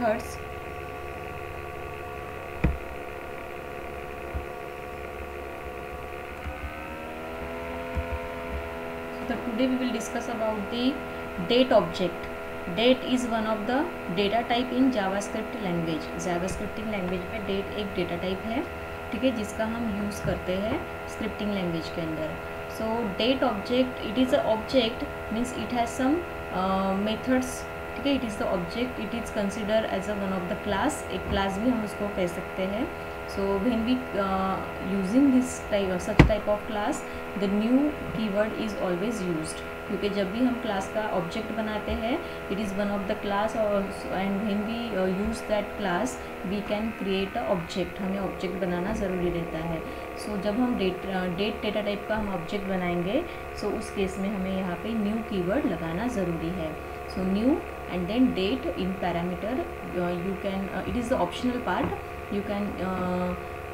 methods. So today we will discuss about the date object. Date is one of the data type in JavaScript language. JavaScripting language में date एक data type है, ठीक है, जिसका हम use करते हैं स्क्रिप्टिंग लैंग्वेज के अंदर. So date object, it is a object means it has some methods, ठीक है. It is the object, it is consider as a one of the class. एक क्लास भी हम उसको कह सकते हैं. So when we using this type such type of class, the new keyword is always used, क्योंकि जब भी हम क्लास का ऑब्जेक्ट बनाते हैं it is one of the class, और and when we use that class we can create a object. हमें object बनाना ज़रूरी रहता है. सो जब हम डेट डेटा टाइप का हम ऑब्जेक्ट बनाएंगे, सो उस केस में हमें यहाँ पे न्यू कीवर्ड लगाना ज़रूरी है. So new and then date in parameter. You can, it is the optional part, you can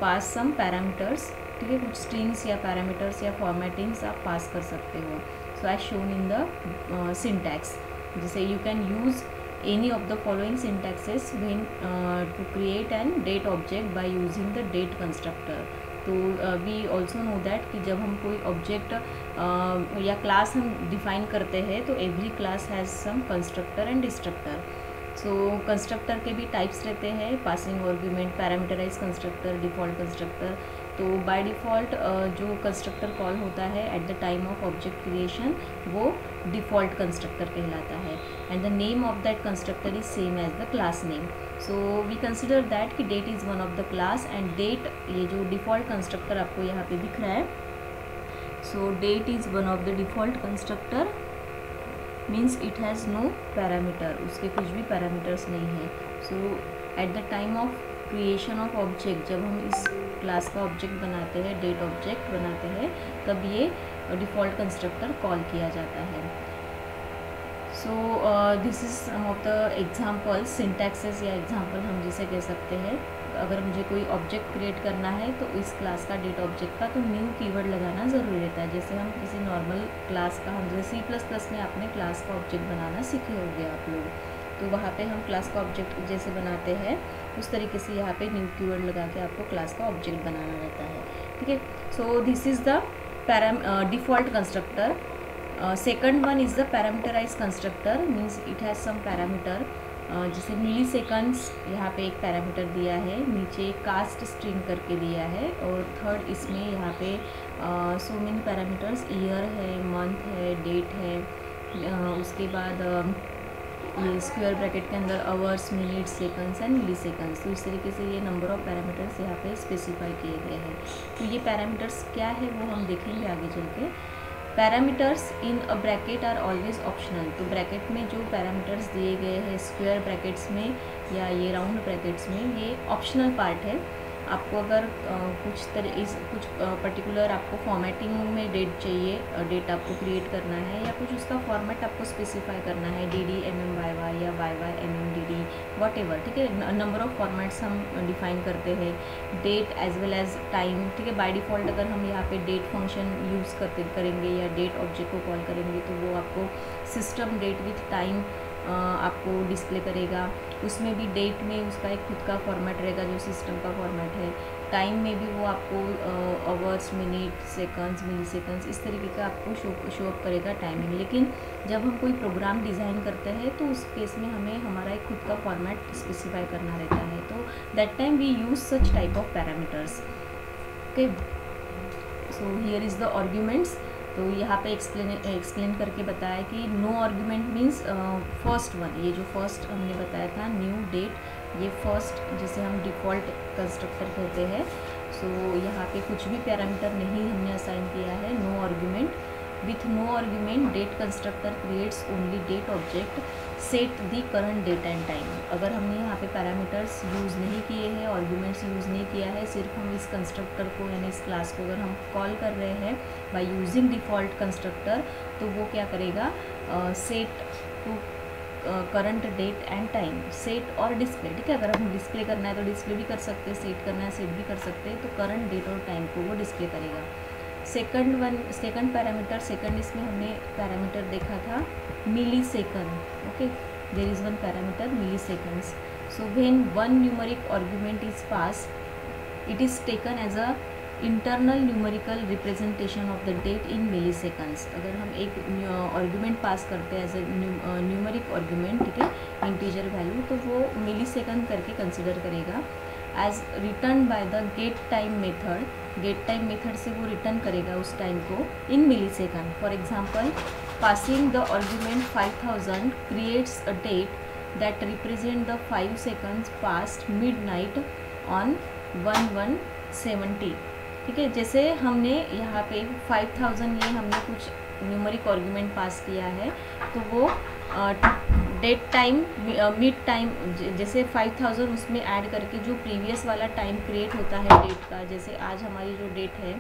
pass some parameters, ठीक है. कुछ स्ट्रिंग्स या पैरामीटर्स या फॉर्मेटिंग्स आप पास कर सकते हो. So as shown in the syntax, जैसे you can use any of the following syntaxes when to create an date object by using the date constructor. तो we also know that कि जब हम कोई ऑब्जेक्ट या क्लास हम define करते हैं तो every class has some constructor and destructor. So constructor के भी टाइप्स रहते हैं, passing argument, parameterize constructor, default constructor. तो बाय डिफ़ॉल्ट जो कंस्ट्रक्टर कॉल होता है at the time of object creation वो डिफ़ॉल्ट कंस्ट्रक्टर कहलाता है. And the name of that constructor is same as the class name. So we consider that कि date is one of the class and date, ये जो default constructor आपको यहाँ पे दिख रहा है, so date is one of the default constructor means it has no parameter, उसके कुछ भी पैरामीटर्स नहीं है. So at the time of creation of object, जब हम इस क्लास का ऑब्जेक्ट बनाते हैं, डेट ऑब्जेक्ट बनाते हैं, तब ये डिफ़ॉल्ट कंस्ट्रक्टर कॉल किया जाता है. So this is some of the example, syntaxes या एग्जाम्पल हम जिसे कह सकते हैं. अगर मुझे कोई ऑब्जेक्ट क्रिएट करना है तो इस क्लास का डेट ऑब्जेक्ट का तो न्यू कीवर्ड लगाना ज़रूरी रहता है. जैसे हम किसी नॉर्मल क्लास का, हम जैसे C++ में आपने क्लास का ऑब्जेक्ट बनाना सीखे होंगे आप लोग, तो वहाँ पे हम क्लास का ऑब्जेक्ट जैसे बनाते हैं उस तरीके से यहाँ पे न्यू कीवर्ड लगा के आपको क्लास का ऑब्जेक्ट बनाना रहता है, ठीक है. So this is the default constructor. Second one is the parameterize constructor, means it has some parameter. जैसे मिली सेकंड्स, यहाँ पे एक पैरामीटर दिया है, नीचे कास्ट स्ट्रिंग करके दिया है, और थर्ड इसमें यहाँ पे सो मेनी पैरामीटर्स, ईयर है, मंथ है, डेट है. उसके बाद ये स्क्वायर ब्रैकेट के अंदर hours, minutes, seconds and milliseconds. तो इस तरीके से ये नंबर ऑफ पैरामीटर्स यहाँ पे स्पेसिफाई किए गए हैं. तो ये पैरामीटर्स क्या है वो हम देखेंगे आगे चल के. Parameters in a bracket are always optional. तो ब्रैकेट में जो पैरामीटर्स दिए गए हैं स्क्वायर ब्रैकेट्स में या ये राउंड ब्रैकेट्स में, ये ऑप्शनल पार्ट है. आपको अगर कुछ पर्टिकुलर आपको फॉर्मेटिंग में डेट चाहिए, डेट आपको क्रिएट करना है या कुछ उसका फॉर्मेट आपको स्पेसिफाई करना है, DD MM/Y या YY MM/DD वॉटेवर, ठीक है. नंबर ऑफ फॉर्मेट्स हम डिफाइन करते हैं, date as well as time, ठीक है. बाय डिफ़ॉल्ट अगर हम यहाँ पे डेट फंक्शन यूज़ करेंगे या डेट ऑब्जेक्ट को कॉल करेंगे तो वो आपको सिस्टम डेट विथ टाइम आपको डिस्प्ले करेगा. उसमें भी डेट में उसका एक खुद का फॉर्मेट रहेगा जो सिस्टम का फॉर्मेट है. टाइम में भी वो आपको आवर्स, मिनट, सेकंड्स, मिली सेकंड्स, इस तरीके का आपको शो अप करेगा टाइमिंग. लेकिन जब हम कोई प्रोग्राम डिज़ाइन करते हैं तो उस केस में हमें हमारा एक खुद का फॉर्मेट स्पेसिफाई करना रहता है. तो that time we use such type of parameters, okay. So here is the arguments. तो यहाँ पे एक्सप्लेन करके बताया कि no argument means first one, ये जो फर्स्ट हमने बताया था न्यू डेट, ये फर्स्ट जिसे हम डिफ़ॉल्ट कंस्ट्रक्टर कहते हैं. सो यहाँ पे कुछ भी पैरामीटर नहीं हमने असाइन किया है. No argument. With no argument date constructor creates only date object set the current date and time. अगर हमने यहाँ पे पैरामीटर्स यूज़ नहीं किए हैं, आर्ग्यूमेंट्स यूज़ नहीं किया है, सिर्फ हम इस कंस्ट्रक्टर को यानी इस क्लास को अगर हम कॉल कर रहे हैं बाय यूजिंग डिफ़ॉल्ट कंस्ट्रक्टर, तो वो क्या करेगा, set to current date and time, set और डिस्प्ले, ठीक है. अगर हम डिस्प्ले करना है तो डिस्प्ले भी कर सकते हैं, सेट करना है सेट भी कर सकते हैं. तो करंट डेट और टाइम को वो डिस्प्ले करेगा. सेकंड पैरामीटर, सेकंड इसमें हमने पैरामीटर देखा था millisecond, okay. There is one parameter milliseconds. So when one numeric argument is passed, it is taken as a internal numerical representation of the date in milliseconds. अगर हम एक argument pass करते हैं as a numeric argument, ठीक है, integer value, तो वो millisecond करके कंसिडर करेगा as return by the get time method. Get time method से वो रिटर्न करेगा उस टाइम को in millisecond. For example, passing the argument 5000 creates a date that represent the 5 seconds past midnight on 1170. ठीक है, जैसे हमने यहाँ पे 5000 ये हमने कुछ न्यूमेरिक आर्ग्यूमेंट पास किया है, तो वो डेट टाइम मिड टाइम, जैसे 5000 उसमें ऐड करके जो प्रीवियस वाला टाइम क्रिएट होता है डेट का, जैसे आज हमारी जो डेट है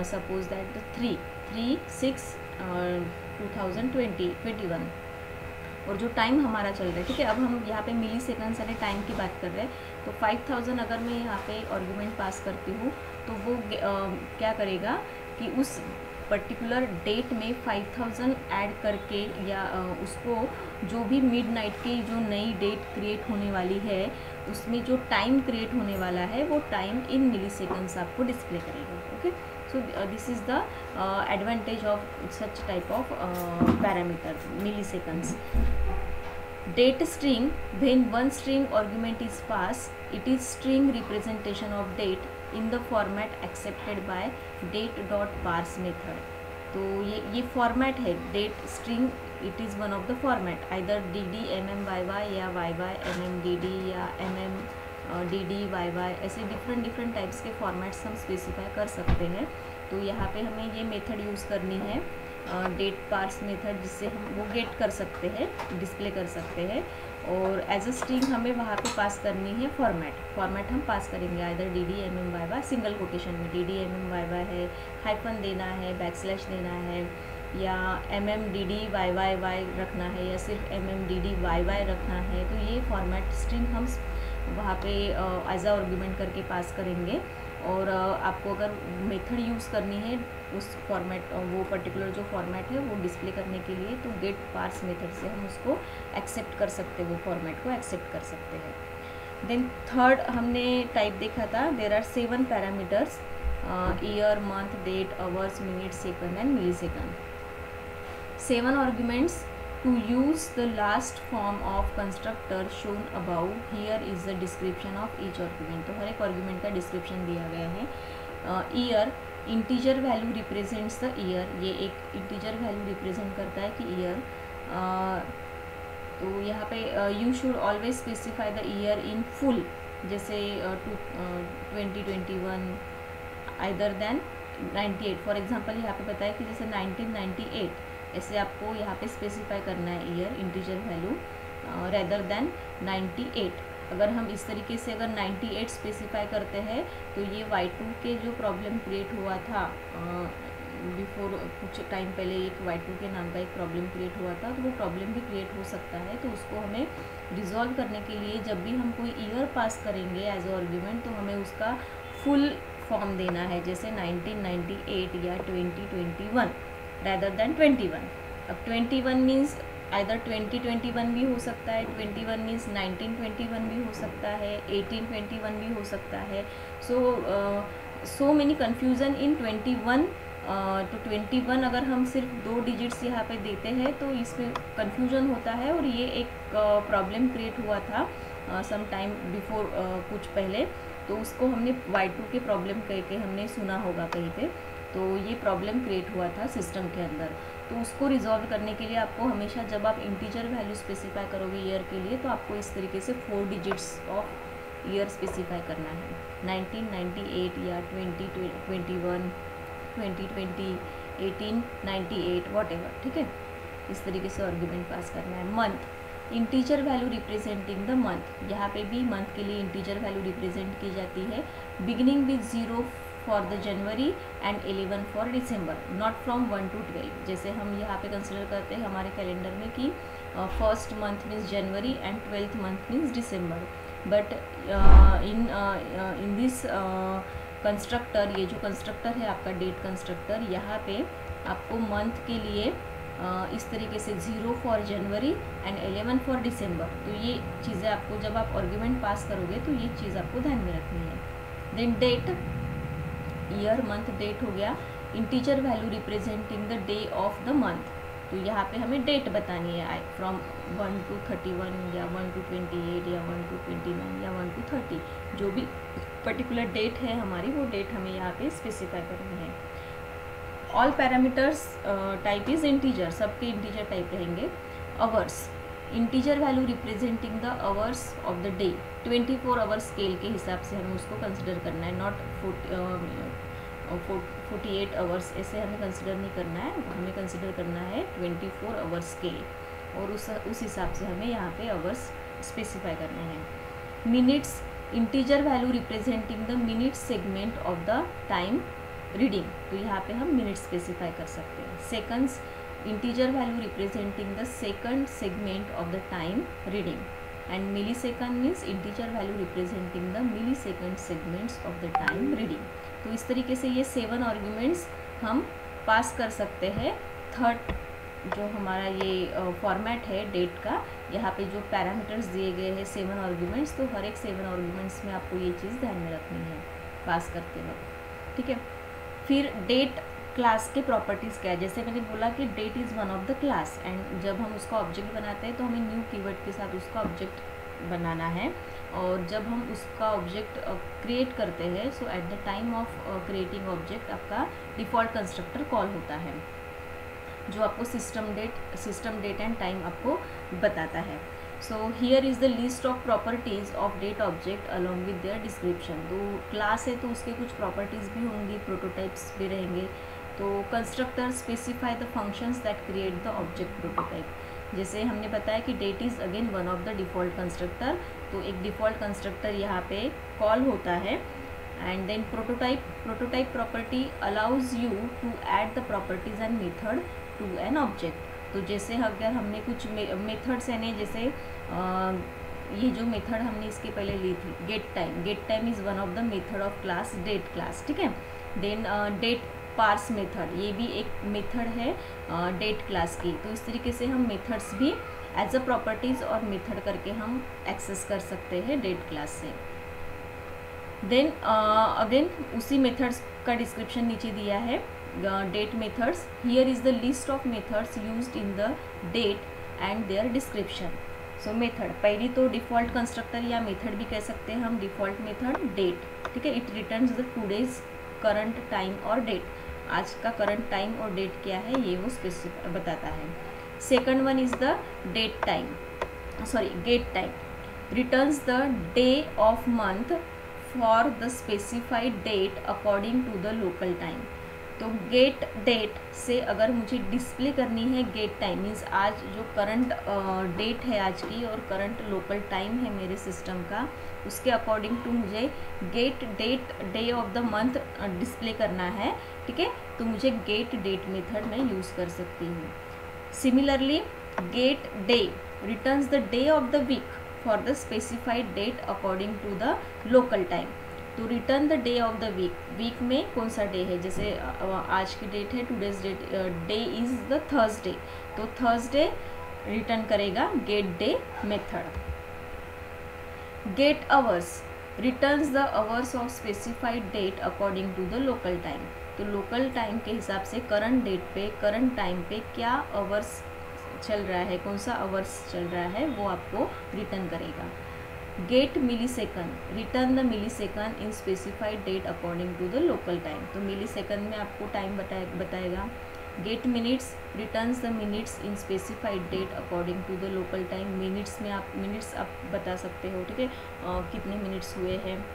सपोज दैट 3/6/2021 और जो टाइम हमारा चल रहा है, ठीक है, अब हम यहाँ पे मिली सेकंड्स वाले टाइम की बात कर रहे हैं. तो 5000 अगर मैं यहाँ पे आर्ग्यूमेंट पास करती हूँ तो वो क्या करेगा कि उस पर्टिकुलर डेट में 5000 ऐड करके या उसको जो भी मिडनाइट की जो नई डेट क्रिएट होने वाली है उसमें जो टाइम क्रिएट होने वाला है वो टाइम इन मिली सेकंड्स आपको डिस्प्ले करेगा. Okay, so this is the advantage of such type of parameter, milliseconds. Date string, when one string argument is passed, it is string representation of date in the format accepted by date.parse method. तो ये format है date string. It is one of the format, either dd mm yy या yy mm dd या mm dd yy, ऐसे different types के formats हम specify कर सकते हैं. तो यहाँ पे हमें ये मेथड यूज़ करनी है डेट पार्स मेथड, जिससे हम वो गेट कर सकते हैं, डिस्प्ले कर सकते हैं. और एज अ स्ट्रिंग हमें वहाँ पे पास करनी है फॉर्मेट हम पास करेंगे either dd mm yy, single quotation में dd mm yy है, हाइफन देना है, बैकस्लैश देना है, या mm dd yy रखना है, या सिर्फ mm dd yy रखना है. तो ये फॉर्मेट स्ट्रिंग हम वहाँ पे एज अ आर्ग्यूमेंट करके पास करेंगे. और आपको अगर मेथड यूज़ करनी है उस फॉर्मेट, वो पर्टिकुलर जो फॉर्मेट है वो डिस्प्ले करने के लिए, तो गेट पार्स मेथड से हम उसको एक्सेप्ट कर सकते हैं, वो फॉर्मेट को एक्सेप्ट कर सकते हैं. देन थर्ड हमने टाइप देखा था, there are 7 parameters, year, month, date, hours, minute, second and millisecond. 7 arguments to use the last form of constructor shown above. Here is the description of each argument. तो हर एक argument का description दिया गया है. Year, integer value represents the year. ये एक integer value represent करता है कि ईयर. तो यहाँ पे you should always specify the year in full, जैसे 2021 आइदर देन 98. फॉर एग्जांपल यहाँ पे बताया कि जैसे 1998, ऐसे आपको यहाँ पे स्पेसिफाई करना है year integer value rather than 98. अगर हम इस तरीके से अगर 98 स्पेसिफाई करते हैं तो ये Y2 के जो प्रॉब्लम क्रिएट हुआ था बिफोर कुछ टाइम पहले, एक Y2 के नाम का एक प्रॉब्लम क्रिएट हुआ था, तो वो प्रॉब्लम भी क्रिएट हो सकता है. तो उसको हमें रिजॉल्व करने के लिए जब भी हम कोई ईयर पास करेंगे एज अ आर्ग्यूमेंट, तो हमें उसका फुल फॉर्म देना है, जैसे 1998 या 2021 rather than 21. अब 21 मीन्स आइदर 2021 भी हो सकता है, 21 मीन्स 1921 भी हो सकता है, 1821 भी हो सकता है. सो मेनी कन्फ्यूज़न इन 21 तो 21 अगर हम सिर्फ 2 डिजिट्स यहाँ पे देते हैं तो इसमें कन्फ्यूजन होता है. और ये एक प्रॉब्लम क्रिएट हुआ था सम टाइम बिफोर, कुछ पहले, तो उसको हमने Y2 के प्रॉब्लम कह के हमने सुना होगा कहीं पे. तो ये प्रॉब्लम क्रिएट हुआ था सिस्टम के अंदर. तो उसको रिजॉल्व करने के लिए आपको हमेशा जब आप इंटीजर वैल्यू स्पेसिफाई करोगे ईयर के लिए, तो आपको इस तरीके से 4 डिजिट्स ऑफ ईयर स्पेसिफाई करना है. 1998 या 2021, 2020, 1898, वॉट एवर, ठीक है. इस तरीके से आर्ग्यूमेंट पास करना है. Month, integer value representing the month. यहाँ पे भी मंथ के लिए इंटीजर वैल्यू रिप्रेजेंट की जाती है. Beginning with 0 for the January and 11 for December, not from 1 to 12. जैसे हम यहाँ पे कंसिडर करते हैं हमारे कैलेंडर में कि first month means January and 12th month means December. But in this constructor, ये जो कंस्ट्रक्टर है आपका डेट कंस्ट्रक्टर, यहाँ पे आपको मंथ के लिए इस तरीके से 0 for January and 11 for December. तो ये चीज़ें आपको जब आप आर्ग्यूमेंट पास करोगे तो ये चीज़ आपको ध्यान में रखनी है। Then date, year month date हो गया। Integer value representing the day of the month, तो यहाँ पे हमें डेट बतानी है फ्रॉम 1 to 31 या 1 to 28 या 1 to 29 या 1 to 30, जो भी पर्टिकुलर डेट है हमारी वो डेट हमें यहाँ पे स्पेसिफाई करनी है। All parameters type is integer, सबके इंटीजर टाइप रहेंगे। Hours, integer value representing the hours of the day, 24 hour scale के हिसाब से हमें उसको कंसिडर करना है, नॉट 48 आवर्स ऐसे हमें कंसिडर नहीं करना है, हमें कंसिडर करना है 24 आवर स्केल, और उस हिसाब से हमें यहाँ पे आवर्स स्पेसिफाई करने हैं। Minutes, integer value representing the minute segment of the time reading, तो यहाँ पे हम मिनट स्पेसिफाई कर सकते हैं। Seconds, integer value representing the second segment of the time reading, and millisecond means integer value representing the millisecond segments of the time reading. तो इस तरीके से ये 7 आर्ग्यूमेंट्स हम पास कर सकते हैं। थर्ड जो हमारा ये फॉर्मेट है डेट का, यहाँ पे जो पैरामीटर्स दिए गए हैं 7 आर्ग्यूमेंट्स, तो हर एक 7 आर्ग्यूमेंट्स में आपको ये चीज़ ध्यान में रखनी है पास करते वक्त, ठीक है। फिर डेट क्लास के प्रॉपर्टीज़ क्या है, जैसे मैंने बोला कि date is one of the class, and जब हम उसका ऑब्जेक्ट बनाते हैं तो हमें न्यू कीवर्ड के साथ उसका ऑब्जेक्ट बनाना है, और जब हम उसका ऑब्जेक्ट क्रिएट करते हैं so at the time of creating object आपका डिफ़ॉल्ट कंस्ट्रक्टर कॉल होता है, जो आपको सिस्टम डेट एंड टाइम आपको बताता है। So here is the list of properties of date object along with their description. तो क्लास है तो उसके कुछ प्रॉपर्टीज़ भी होंगी, प्रोटोटाइप्स भी रहेंगे। तो constructor specify the functions that create the object prototype, जैसे हमने बताया कि date is again one of the default constructor, तो एक डिफ़ॉल्ट कंस्ट्रक्टर यहाँ पे कॉल होता है। And then prototype property allows you to add the properties and method to an object. तो जैसे अगर हमने कुछ मेथड्स है, जैसे ये जो मेथड हमने इसके पहले ली थी get time is one of the method of class date class, ठीक है। देन डेट पार्स मेथड, ये भी एक मेथड है डेट क्लास की। तो इस तरीके से हम मेथड्स भी एज अ प्रॉपर्टीज़ और मेथड करके हम एक्सेस कर सकते हैं डेट क्लास से। देन अगेन उसी मेथड्स का डिस्क्रिप्शन नीचे दिया है, date methods. Here is the list of methods used in the date and their description. So method, पहली तो डिफ़ॉल्ट कंस्ट्रक्टर या मेथड भी कह सकते हैं हम, डिफ़ॉल्ट मेथड डेट, ठीक है। It returns the today's current time और डेट, आज का करंट टाइम और डेट क्या है ये वो स्पेसिफाई बताता है। Second one is the get time, returns the day of month for the specified date according to the local time. तो गेट डेट से अगर मुझे डिस्प्ले करनी है गेट टाइम मीन्स आज जो करंट डेट है आज की और करंट लोकल टाइम है मेरे सिस्टम का, उसके अकॉर्डिंग टू मुझे get date day of the month display करना है, ठीक है। तो मुझे गेट डेट मेथड मैं यूज़ कर सकती हूँ। Similarly get day returns the day of the week for the specified date according to the local time. तो return the day of the week में कौन सा डे है, जैसे आज की डेट है, today's day is the Thursday, तो थर्सडे रिटर्न करेगा get day method. Get hours returns the hours of specified date according to the local time. तो लोकल टाइम के हिसाब से करंट डेट पे करंट टाइम पे क्या आवर्स चल रहा है, कौन सा आवर्स चल रहा है वो आपको रिटर्न करेगा। Get millisecond return the millisecond in specified date according to the local time. तो मिली सेकंड में आपको टाइम बताएगा। Get minutes returns the minutes in specified date according to the local time. Minutes में आप minutes आप बता सकते हो, ठीक है, कितने मिनट्स हुए हैं।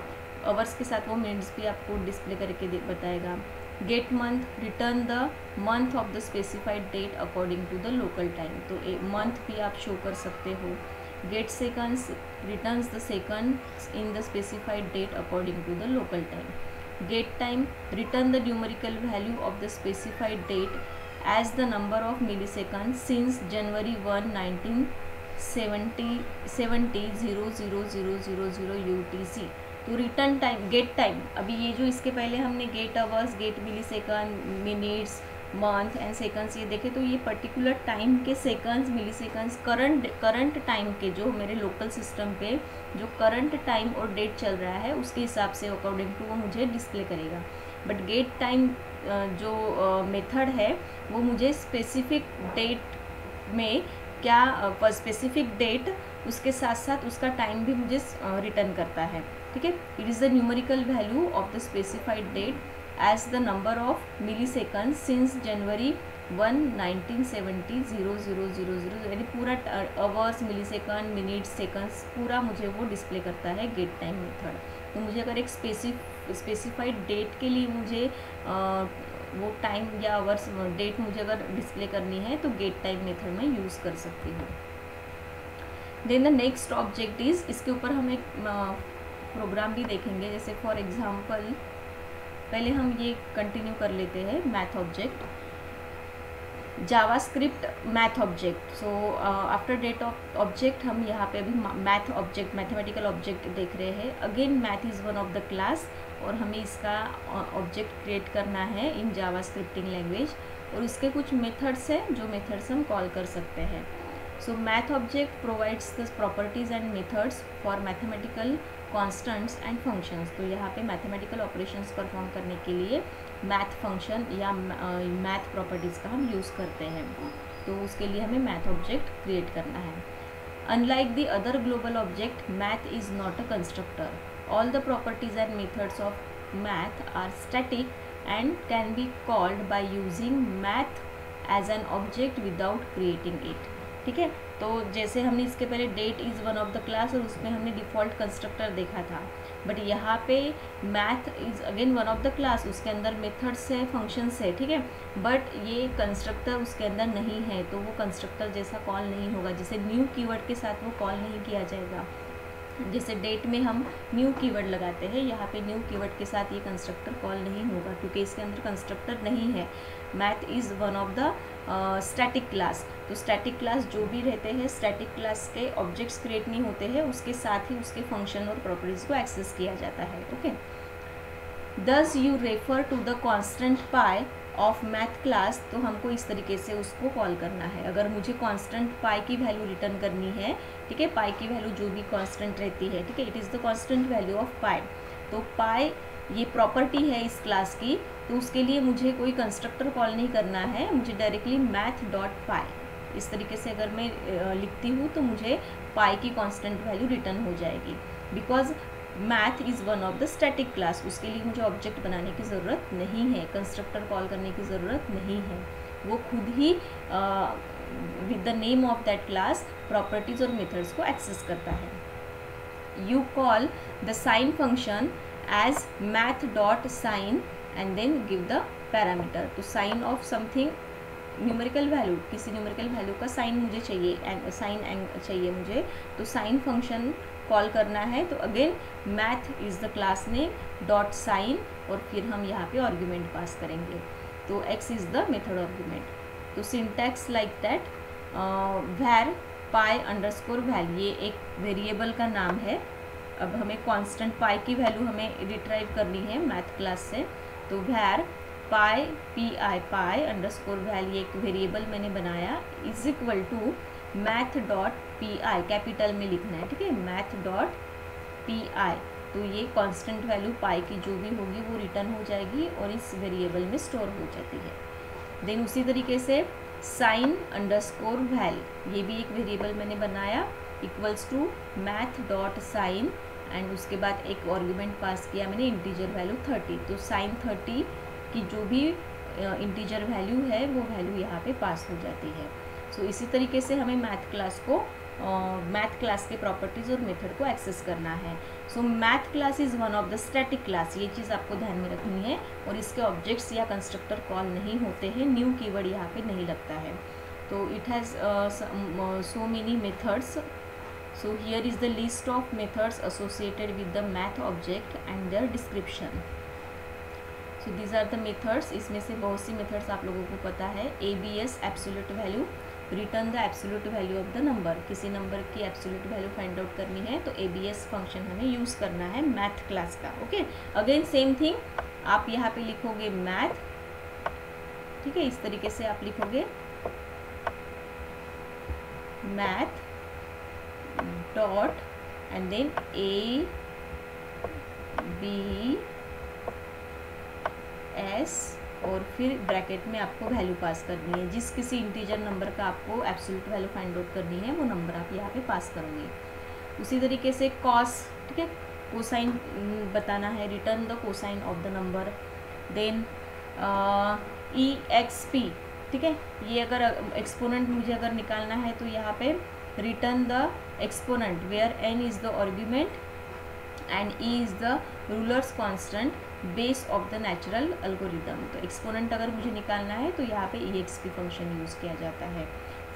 आवर्स के साथ वो मिनट्स भी आपको डिस्प्ले करके बताएगा। Get month return the month of the specified date according to the local time. तो मंथ भी आप शो कर सकते हो। Get seconds returns the seconds in the specified date according to the local time. Get time return the numerical value of the specified date as the number of millisecond since January 1, 1970 000000 UTC। तो return time get time, अभी ये जो इसके पहले हमने get hours, get millisecond, minutes, month and seconds ये देखें तो ये पर्टिकुलर टाइम के seconds, milliseconds, current time के जो मेरे लोकल सिस्टम पे जो करंट टाइम और डेट चल रहा है उसके हिसाब से अकॉर्डिंग टू वो मुझे डिस्प्ले करेगा। बट गेट टाइम जो मेथड है वो मुझे स्पेसिफिक डेट में क्या स्पेसिफिक डेट उसके साथ साथ उसका टाइम भी मुझे रिटर्न करता है। ठीक है, it is the numerical value of the specified date as the number of milliseconds since January 1, 1970 0000 यानी पूरा आवर्स, मिलीसेकंड, मिनट्स, सेकंड्स पूरा मुझे वो डिस्प्ले करता है गेट टाइम मेथड। तो मुझे अगर एक स्पेसिफाइड डेट के लिए मुझे वो टाइम या आवर्स डेट मुझे अगर डिस्प्ले करनी है तो गेट टाइम मेथड में यूज़ कर सकती हूँ। Then the next object is, इसके ऊपर हम एक प्रोग्राम भी देखेंगे। जैसे फॉर एग्जांपल पहले हम ये कंटिन्यू कर लेते हैं math object, JavaScript math object. So after date object हम यहाँ पे अभी मैथ ऑब्जेक्ट, मैथमेटिकल ऑब्जेक्ट देख रहे हैं। Again math is one of the class और हमें इसका ऑब्जेक्ट क्रिएट करना है इन जावास्क्रिप्टिंग लैंग्वेज और उसके कुछ मेथड्स हैं जो मेथड्स हम कॉल कर सकते हैं। So math object provides the properties and methods for mathematical constants and functions. तो यहाँ पे मैथमेटिकल ऑपरेशंस परफॉर्म करने के लिए मैथ फंक्शन या मैथ प्रॉपर्टीज़ का हम यूज़ करते हैं। तो उसके लिए हमें मैथ ऑब्जेक्ट क्रिएट करना है। Unlike the other global object, math is not a constructor. All the properties and methods of math are static and can be called by using math as an object without creating it. ठीक है, तो जैसे हमने इसके पहले date is one of the class और उसमें हमने डिफ़ॉल्ट कंस्ट्रक्टर देखा था, बट यहाँ पे math is again one of the class, उसके अंदर मेथड्स है, फंक्शंस है। ठीक है, बट ये कंस्ट्रक्टर उसके अंदर नहीं है तो वो कंस्ट्रक्टर जैसा कॉल नहीं होगा। जैसे न्यू कीवर्ड के साथ वो कॉल नहीं किया जाएगा। जैसे डेट में हम न्यू कीवर्ड लगाते हैं, यहाँ पे न्यू कीवर्ड के साथ ये कंस्ट्रक्टर कॉल नहीं होगा क्योंकि इसके अंदर कंस्ट्रक्टर नहीं है। Math is one of the static class. तो स्टैटिक क्लास जो भी रहते हैं, स्टैटिक क्लास के ऑब्जेक्ट्स क्रिएट नहीं होते हैं, उसके साथ ही उसके फंक्शन और प्रॉपर्टीज़ को एक्सेस किया जाता है। Okay, thus you refer to the constant pi of math class. तो हमको इस तरीके से उसको कॉल करना है। अगर मुझे कांस्टेंट पाई की वैल्यू रिटर्न करनी है, ठीक है, पाई की वैल्यू जो भी कांस्टेंट रहती है, ठीक है, it is the constant value of pi. तो पाई ये प्रॉपर्टी है इस क्लास की, तो उसके लिए मुझे कोई कंस्ट्रक्टर कॉल नहीं करना है, मुझे डायरेक्टली मैथ डॉट पाई इस तरीके से अगर मैं लिखती हूँ तो मुझे पाई की कांस्टेंट वैल्यू रिटर्न हो जाएगी। Because math is one of the static class, उसके लिए मुझे ऑब्जेक्ट बनाने की ज़रूरत नहीं है, कंस्ट्रक्टर कॉल करने की ज़रूरत नहीं है। वो खुद ही with the name of that class properties और मेथड्स को एक्सेस करता है। You call the sine function as math dot sine and then give the parameter. तो sine of something, numerical value, किसी न्यूमेरिकल वैल्यू का साइन मुझे चाहिए, sign चाहिए मुझे, तो साइन फंक्शन कॉल करना है। तो again math is the class name dot sine और फिर हम यहाँ पे आर्ग्यूमेंट पास करेंगे। तो x is the method argument. तो सिंटैक्स लाइक दैट, वैर पाई अंडरस्कोर वैल्यू, ये एक वेरिएबल का नाम है। अब हमें कांस्टेंट पाई की वैल्यू हमें रिट्राइव करनी है मैथ क्लास से। तो var pi pi underscore value एक वेरिएबल मैंने बनाया is equal to math dot P I, capital में लिखना है। ठीक है, मैथ डॉट पी आई। तो ये कांस्टेंट वैल्यू पाई की जो भी होगी वो रिटर्न हो जाएगी और इस वेरिएबल में स्टोर हो जाती है। देन उसी तरीके से साइन अंडरस्कोर वैल, ये भी एक वेरिएबल मैंने बनाया equals to math dot sine and उसके बाद एक आर्गुमेंट पास किया मैंने इंटीजर वैल्यू 30। तो साइन 30 की जो भी इंटीजर वैल्यू है वो वैल्यू यहाँ पे पास हो जाती है। सो इसी तरीके से हमें मैथ क्लास को मैथ क्लास के प्रॉपर्टीज़ और मेथड को एक्सेस करना है। So math class is one of the static class, ये चीज़ आपको ध्यान में रखनी है। और इसके ऑब्जेक्ट्स या कंस्ट्रक्टर कॉल नहीं होते हैं, न्यू कीवर्ड यहाँ पे नहीं लगता है। तो it has so many methods. So here is the list of methods associated with the math object and their description. So these are the methods, इसमें से बहुत सी methods आप लोगों को पता है। ABS absolute value, return the absolute value of the number, किसी number की absolute value find out करनी है तो ABS फंक्शन हमें यूज़ करना है मैथ क्लास का। ओके, अगेन सेम थिंग, आप यहाँ पे लिखोगे मैथ ठीक है, इस तरीके से आप लिखोगे math dot and then A B S और फिर ब्रैकेट में आपको वैल्यू पास करनी है। जिस किसी इंटीजर नंबर का आपको एब्सोल्यूट वैल्यू फाइंड आउट करनी है वो नंबर आप यहाँ पे पास करोगे। उसी तरीके से कॉस, ठीक है, कोसाइन बताना है, return the cosine of the number. Then EXP, ठीक है, ये अगर एक्सपोनेंट मुझे अगर निकालना है तो यहाँ पे return the exponent where n is the argument and E is the Euler's constant base of the natural algorithm. तो एक्सपोनेंट अगर मुझे निकालना है तो यहाँ पे EXP फंक्शन यूज़ किया जाता है।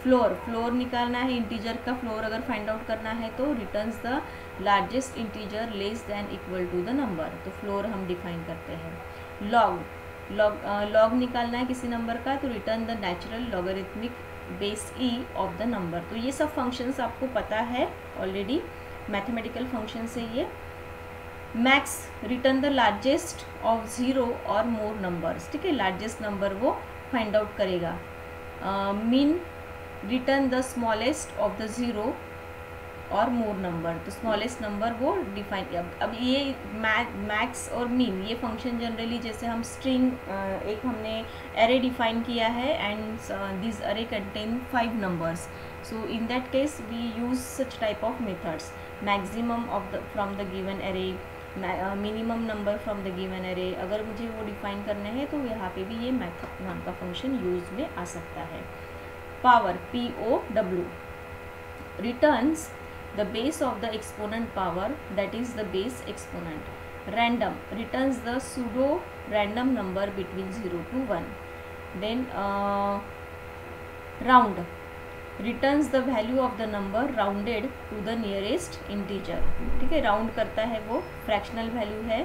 फ्लोर निकालना है, इंटीजर का फ्लोर अगर फाइंड आउट करना है तो returns the largest integer less than equal to the number, तो फ्लोर हम डिफाइन करते हैं। लॉग निकालना है किसी नंबर का तो return the natural logarithmic base E of the number. तो ये सब फंक्शंस आपको पता है ऑलरेडी, मैथमेटिकल फंक्शन से ये। Max return the largest of 0 और मोर नंबर्स, ठीक है, लार्जेस्ट नंबर वो फाइंड आउट करेगा। Mean return the smallest of the 0 और मोर नंबर, तो स्मॉलेस्ट नंबर वो डिफाइन। अब ये मैक्स और मीन ये फंक्शन जनरली जैसे हम स्ट्रिंग एक हमने एरे डिफाइन किया है and this array contain 5 numbers, so in that case we use such type of methods. Maximum of the from the given array, minimum number from the given array, अगर मुझे वो define करने हैं तो यहाँ पे भी ये मैथड नाम का फंक्शन यूज में आ सकता है। Power POW returns the base of the exponent power, that is the base exponent. Random returns the pseudo random number between 0 to 1. Then round returns the value of the number rounded to the nearest integer, ठीक है, round करता है वो, fractional value है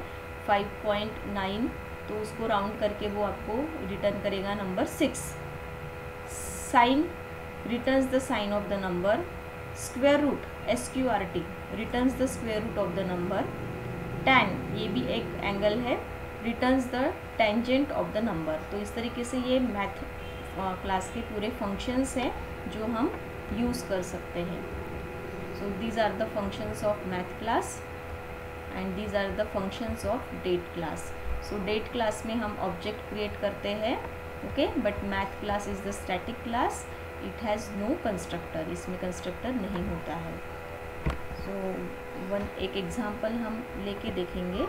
5.9 तो उसको round करके वो आपको रिटर्न करेगा number 6। Sine returns the sine of the number. Square root SQRT returns the square root of the number. Tan ये भी एक एंगल है, returns the tangent of the number. तो इस तरीके से ये मैथ क्लास के पूरे फंक्शंस हैं जो हम यूज़ कर सकते हैं। So these are the functions of math class and these are the functions of date class. So date class में हम ऑब्जेक्ट क्रिएट करते हैं, okay, but math class is the static class, it has no constructor, इसमें constructor नहीं होता है। सो एक example हम लेके देखेंगे।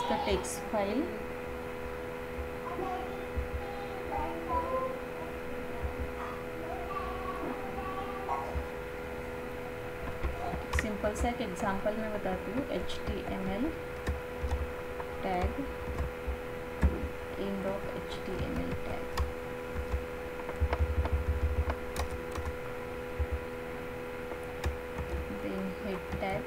The text file, सिंपल सा एक एग्जांपल मैं बताती हूँ। HTML tag, end of HTML tag, then head tag,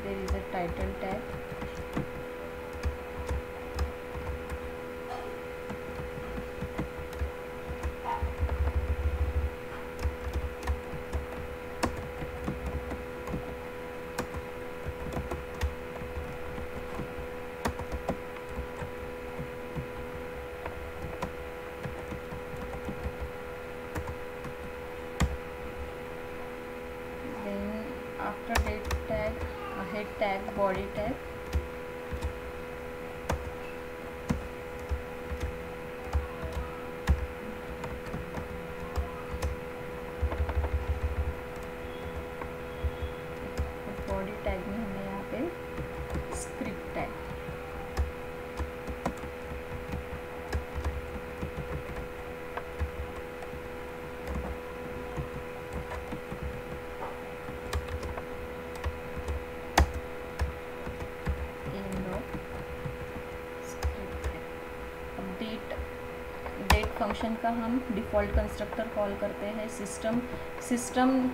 there is a title tag, then after date tag a head tag, body tag, body tag में हमें यहाँ पे स्क्रिप्ट टैग, फंक्शन का हम डिफ़ॉल्ट कंस्ट्रक्टर कॉल करते हैं। System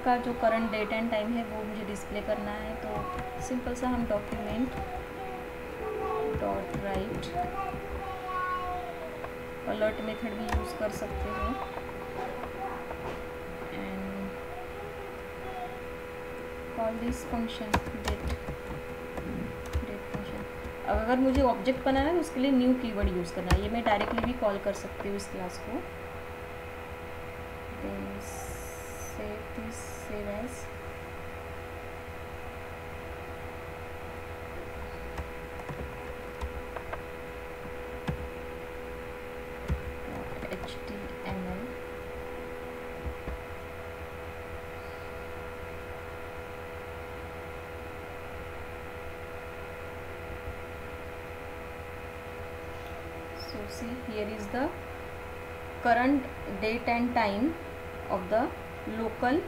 का जो करंट डेट एंड टाइम है वो मुझे डिस्प्ले करना है, तो सिंपल सा हम document dot write alert method भी यूज़ कर सकते हो and call this function date function. अब अगर मुझे ऑब्जेक्ट बनाना है तो उसके लिए न्यू कीवर्ड यूज़ करना है। ये मैं डायरेक्टली भी कॉल कर सकती हूँ इस क्लास को। Then save as HTML so see here is the current date and time of the local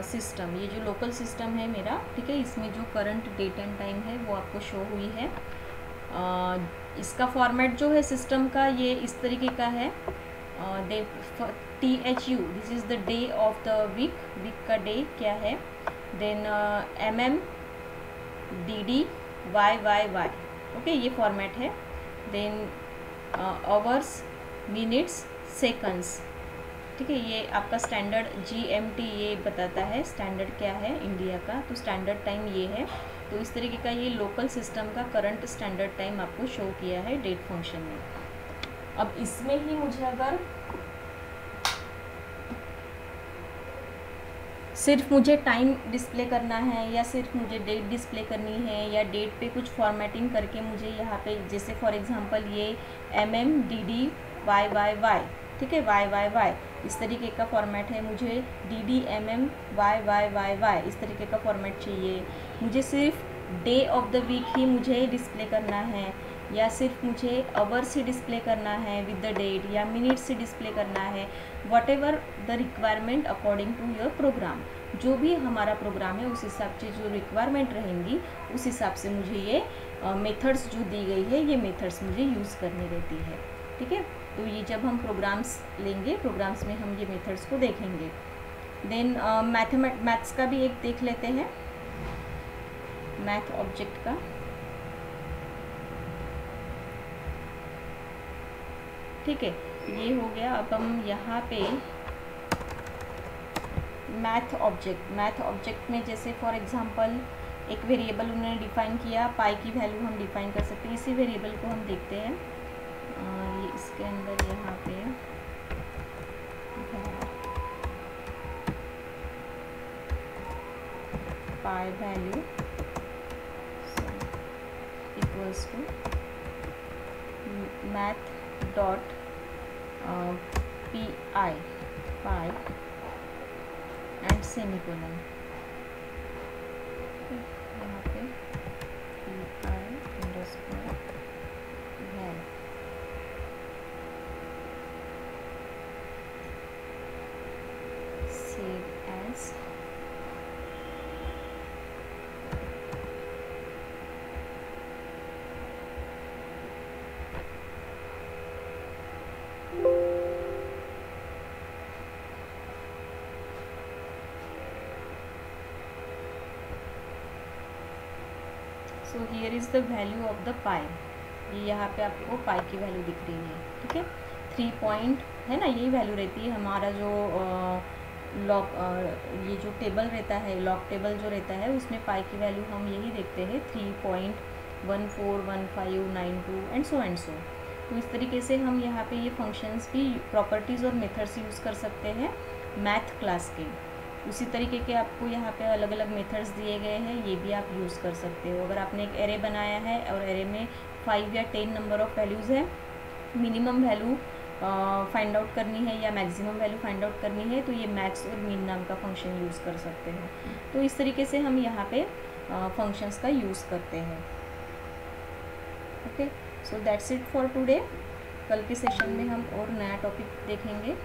system. ये जो लोकल सिस्टम है मेरा, ठीक है, इसमें जो करंट डेट एंड टाइम है वो आपको शो हुई है। इसका फॉर्मेट जो है सिस्टम का ये इस तरीके का है। THU this is the day of the week का डे क्या है। Then MM DD YYY, okay, ये फॉर्मेट है। देन आवर्स मिनट्स सेकंड्स, ठीक है, ये आपका स्टैंडर्ड GMT ये बताता है स्टैंडर्ड क्या है इंडिया का, तो स्टैंडर्ड टाइम ये है। तो इस तरीके का ये लोकल सिस्टम का करंट स्टैंडर्ड टाइम आपको शो किया है डेट फंक्शन में। अब इसमें ही मुझे अगर सिर्फ मुझे टाइम डिस्प्ले करना है या सिर्फ मुझे डेट डिस्प्ले करनी है या डेट पे कुछ फॉर्मेटिंग करके मुझे यहाँ पे, जैसे फॉर एग्जांपल ये MMDD YYY, ठीक है, YYY इस तरीके का फॉर्मेट है। मुझे DD MM YYYY इस तरीके का फॉर्मेट चाहिए। मुझे सिर्फ डे ऑफ द वीक ही मुझे डिस्प्ले करना है या सिर्फ मुझे आवर्स ही डिस्प्ले करना है विद द डेट या मिनट्स से डिस्प्ले करना है। Whatever the requirement according to your program, जो भी हमारा प्रोग्राम है उस हिसाब से जो रिक्वायरमेंट रहेंगी उस हिसाब से मुझे ये मेथड्स जो दी गई है ये मेथड्स मुझे यूज़ करनी रहती है, ठीक है। तो ये जब हम प्रोग्राम्स लेंगे, प्रोग्राम्स में हम ये मेथड्स को देखेंगे। देन मैथ्स का भी एक देख लेते हैं, मैथ ऑब्जेक्ट का। ठीक है, ये हो गया। अब हम यहाँ पे मैथ ऑब्जेक्ट में जैसे फॉर एग्जांपल एक वेरिएबल उन्होंने डिफाइन किया, पाई की वैल्यू हम डिफाइन कर सकते हैं। इसी वेरिएबल को हम देखते हैं, ये इसके अंदर यहाँ पे pi value equals to math dot pi and semicolon, यहाँ पे pi underscore val. Save as so here is the value of the pi. ये यहाँ पे आपको पाई की वैल्यू दिख रही है, ठीक है। 3 पॉइंट है ना, यही वैल्यू रहती है हमारा जो लॉग, ये जो टेबल रहता है, लॉग टेबल जो रहता है उसमें पाई की वैल्यू हम यही देखते हैं 3.141592 एंड सो। तो इस तरीके से हम यहाँ पे ये फंक्शंस भी, प्रॉपर्टीज़ और मेथड्स यूज़ कर सकते हैं मैथ क्लास के। उसी तरीके के आपको यहाँ पे अलग अलग मेथड्स दिए गए हैं, ये भी आप यूज़ कर सकते हो। अगर आपने एक एरे बनाया है और एरे में 5 या 10 नंबर ऑफ़ वैल्यूज़ है, मिनिमम वैल्यू फाइंड आउट करनी है या मैक्सिमम वैल्यू फाइंड आउट करनी है, तो ये मैक्स और मिन नाम का फंक्शन यूज़ कर सकते हैं। तो इस तरीके से हम यहाँ पे फंक्शंस का यूज़ करते हैं। Okay, so that's it for today. कल के सेशन में हम और नया टॉपिक देखेंगे।